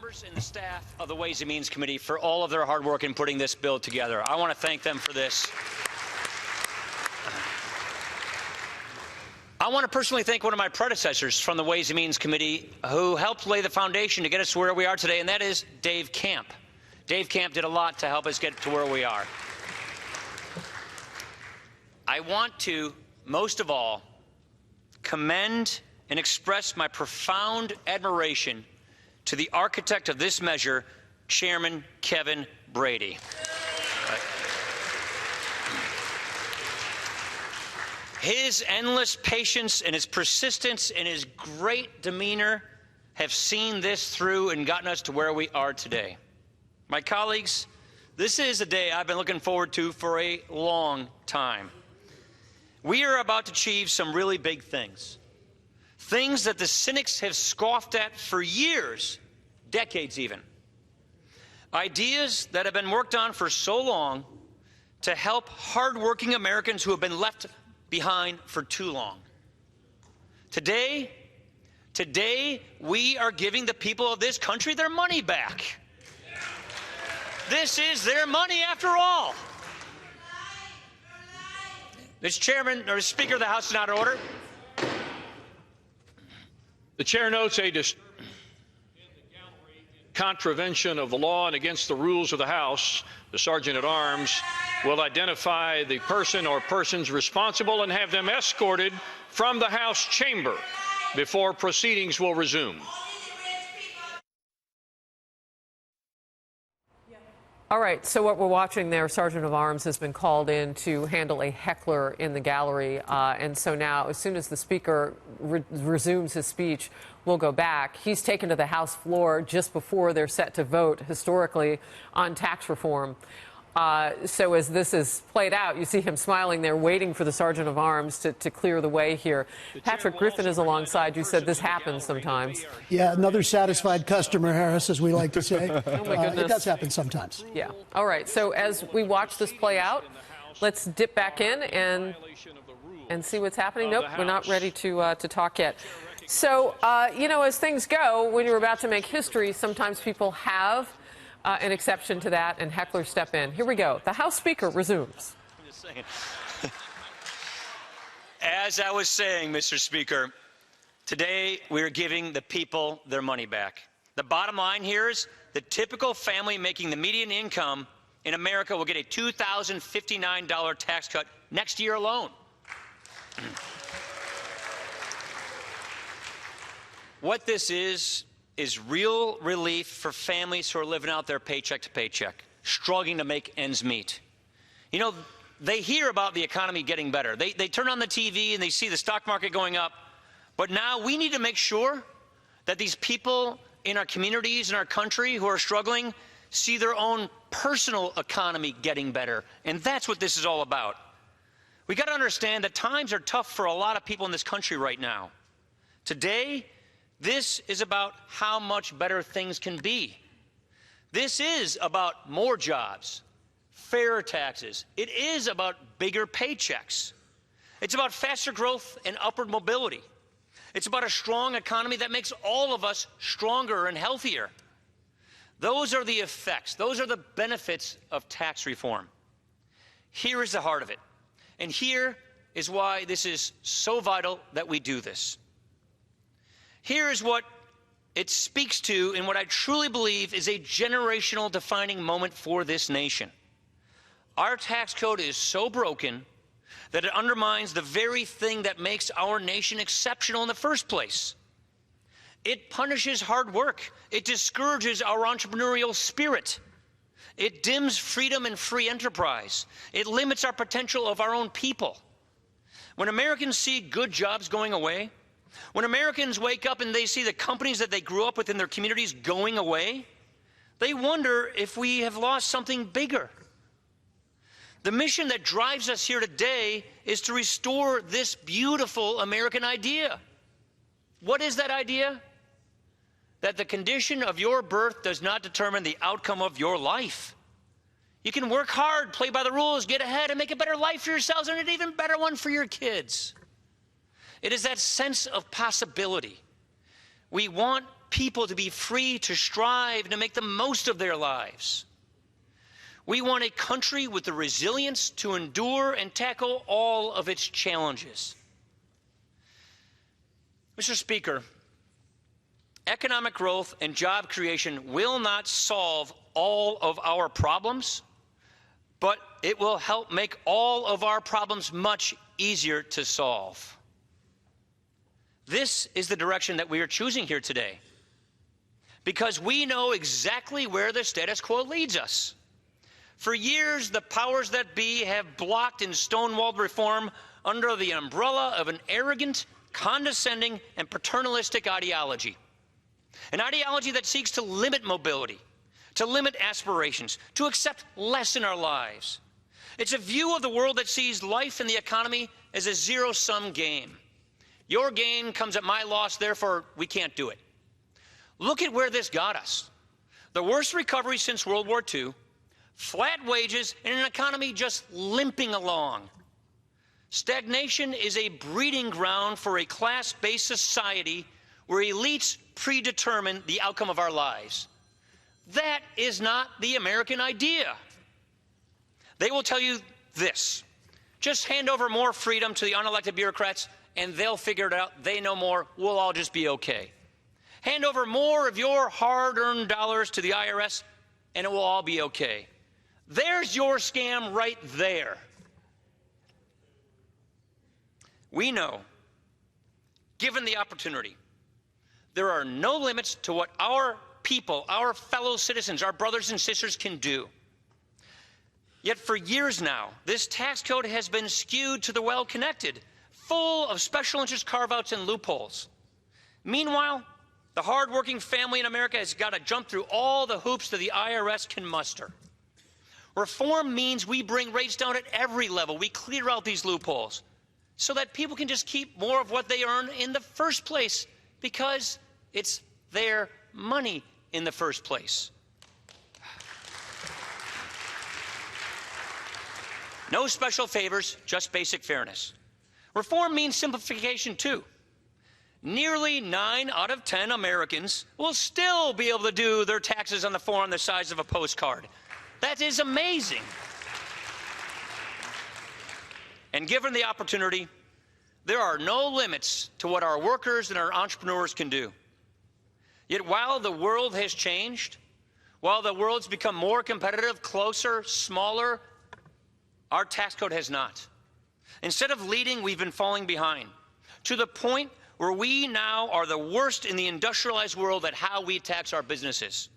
members and the staff of the Ways and Means Committee for all of their hard work in putting this bill together. I want to thank them for this. I want to personally thank one of my predecessors from the Ways and Means Committee who helped lay the foundation to get us to where we are today, and that is Dave Camp. Dave Camp did a lot to help us get to where we are. I want to, most of all, commend and express my profound admiration to the architect of this measure, Chairman Kevin Brady. His endless patience and his persistence and his great demeanor have seen this through and gotten us to where we are today. My colleagues, this is a day I've been looking forward to for a long time. We are about to achieve some really big things. Things that the cynics have scoffed at for years, decades even. Ideas that have been worked on for so long to help hardworking Americans who have been left behind for too long. Today, we are giving the people of this country their money back. This is their money after all. Mr. Chairman, or Speaker, the House is not in order. The chair notes a contravention of the law and against the rules of the House. The Sergeant-at-Arms will identify the person or persons responsible and have them escorted from the House chamber before proceedings will resume. All right, so what we're watching there, Sergeant of Arms has been called in to handle a heckler in the gallery. And so now, as soon as the Speaker resumes his speech, we'll go back. He's taken to the House floor just before they're set to vote, historically, on tax reform. So as this is played out, you see him smiling there, waiting for the Sergeant of Arms to clear the way here. Patrick Griffin is alongside. You said this happens sometimes. Yeah, another satisfied customer, Harris, as we like to say. Oh, my goodness. It does happen sometimes. Yeah. All right. So as we watch this play out, let's dip back in and see what's happening. Nope, we're not ready to talk yet. So, you know, as things go, when you're about to make history, sometimes people have an exception to that, and hecklers step in. Here we go. The House Speaker resumes. As I was saying, Mr. Speaker, today we're giving the people their money back. The bottom line here is the typical family making the median income in America will get a $2,059 tax cut next year alone. What this is real relief for families who are living out their paycheck to paycheck, struggling to make ends meet. You know, they hear about the economy getting better. They turn on the TV and they see the stock market going up. But now we need to make sure that these people in our communities, in our country who are struggling, see their own personal economy getting better. And that's what this is all about. We got to understand that times are tough for a lot of people in this country right now. Today, this is about how much better things can be. This is about more jobs, fairer taxes. It is about bigger paychecks. It's about faster growth and upward mobility. It's about a strong economy that makes all of us stronger and healthier. Those are the effects. Those are the benefits of tax reform. Here is the heart of it. And here is why this is so vital that we do this. Here is what it speaks to and what I truly believe is a generational defining moment for this nation. Our tax code is so broken that it undermines the very thing that makes our nation exceptional in the first place. It punishes hard work. It discourages our entrepreneurial spirit. It dims freedom and free enterprise. It limits our potential of our own people. When Americans see good jobs going away, when Americans wake up and they see the companies that they grew up with in their communities going away, they wonder if we have lost something bigger. The mission that drives us here today is to restore this beautiful American idea. What is that idea? That the condition of your birth does not determine the outcome of your life. You can work hard, play by the rules, get ahead, and make a better life for yourselves and an even better one for your kids. It is that sense of possibility. We want people to be free to strive and to make the most of their lives. We want a country with the resilience to endure and tackle all of its challenges. Mr. Speaker, economic growth and job creation will not solve all of our problems, but it will help make all of our problems much easier to solve. This is the direction that we are choosing here today, because we know exactly where the status quo leads us. For years, the powers that be have blocked and stonewalled reform under the umbrella of an arrogant, condescending, and paternalistic ideology. An ideology that seeks to limit mobility, to limit aspirations, to accept less in our lives. It's a view of the world that sees life and the economy as a zero-sum game. Your gain comes at my loss, therefore we can't do it. Look at where this got us. The worst recovery since World War II, flat wages, and an economy just limping along. Stagnation is a breeding ground for a class-based society where elites predetermine the outcome of our lives. That is not the American idea. They will tell you this: just hand over more freedom to the unelected bureaucrats and they'll figure it out. They know more. We'll all just be okay. Hand over more of your hard-earned dollars to the IRS and it will all be okay. There's your scam right there. We know, given the opportunity, there are no limits to what our people, our fellow citizens, our brothers and sisters can do. Yet for years now, this tax code has been skewed to the well-connected, full of special interest carve-outs and loopholes. Meanwhile, the hard-working family in America has got to jump through all the hoops that the IRS can muster. Reform means we bring rates down at every level. We clear out these loopholes so that people can just keep more of what they earn in the first place, because it's their money in the first place. No special favors, just basic fairness. Reform means simplification, too. Nearly 9 out of 10 Americans will still be able to do their taxes on the form the size of a postcard. That is amazing. And given the opportunity, there are no limits to what our workers and our entrepreneurs can do. Yet while the world has changed, while the world's become more competitive, closer, smaller, our tax code has not. Instead of leading, we've been falling behind, to the point where we now are the worst in the industrialized world at how we tax our businesses.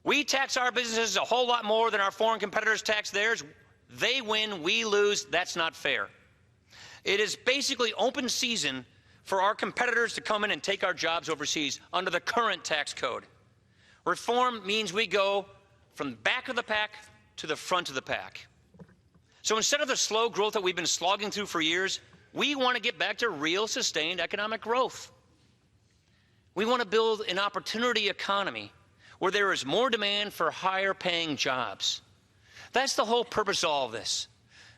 We tax our businesses a whole lot more than our foreign competitors tax theirs. They win, we lose. That's not fair. It is basically open season for our competitors to come in and take our jobs overseas under the current tax code. Reform means we go from the back of the pack to the front of the pack. So instead of the slow growth that we've been slogging through for years, we want to get back to real sustained economic growth. We want to build an opportunity economy where there is more demand for higher paying jobs. That's the whole purpose of all of this.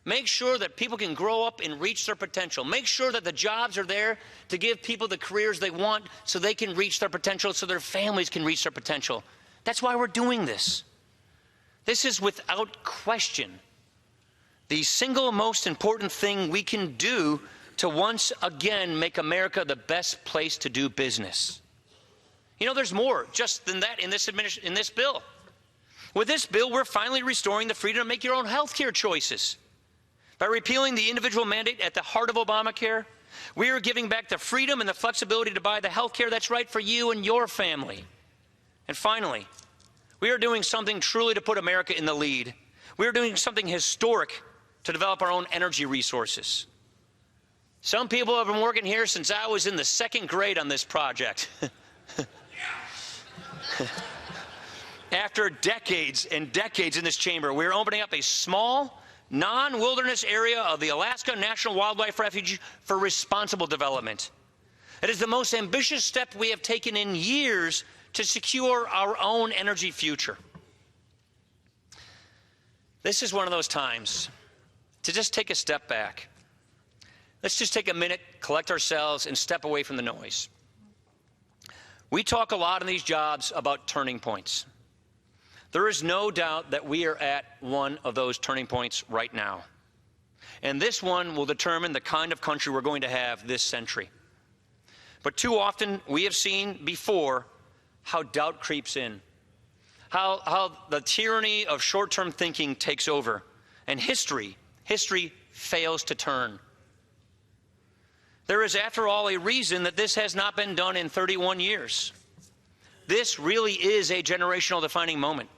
Make sure that people can grow up and reach their potential. Make sure that the jobs are there to give people the careers they want so they can reach their potential, so their families can reach their potential. That's why we're doing this. This is without question the single most important thing we can do to once again make America the best place to do business. You know, there's more just than that in this bill. With this bill, we're finally restoring the freedom to make your own health care choices. By repealing the individual mandate at the heart of Obamacare, we are giving back the freedom and the flexibility to buy the health care that's right for you and your family. And finally, we are doing something truly to put America in the lead. We are doing something historic to develop our own energy resources. Some people have been working here since I was in the 2nd grade on this project. After decades and decades in this chamber, we're opening up a small, non-wilderness area of the Alaska National Wildlife Refuge for responsible development. It is the most ambitious step we have taken in years to secure our own energy future. This is one of those times to just take a step back. Let's just take a minute, collect ourselves, and step away from the noise. We talk a lot in these jobs about turning points. There is no doubt that we are at one of those turning points right now. And this one will determine the kind of country we're going to have this century. But too often we have seen before how doubt creeps in, how the tyranny of short-term thinking takes over, and history fails to turn. There is, after all, a reason that this has not been done in 31 years. This really is a generational defining moment.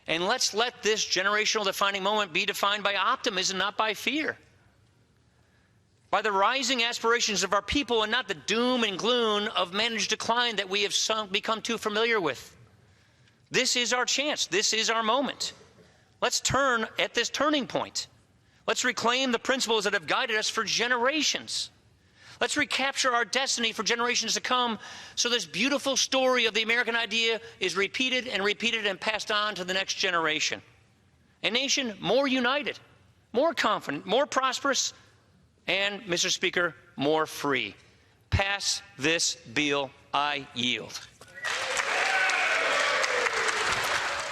And let's let this generational defining moment be defined by optimism, not by fear. By the rising aspirations of our people and not the doom and gloom of managed decline that we have become too familiar with. This is our chance. This is our moment. Let's turn at this turning point. Let's reclaim the principles that have guided us for generations. Let's recapture our destiny for generations to come so this beautiful story of the American idea is repeated and passed on to the next generation. A nation more united, more confident, more prosperous, and, Mr. Speaker, more free. Pass this bill. I yield.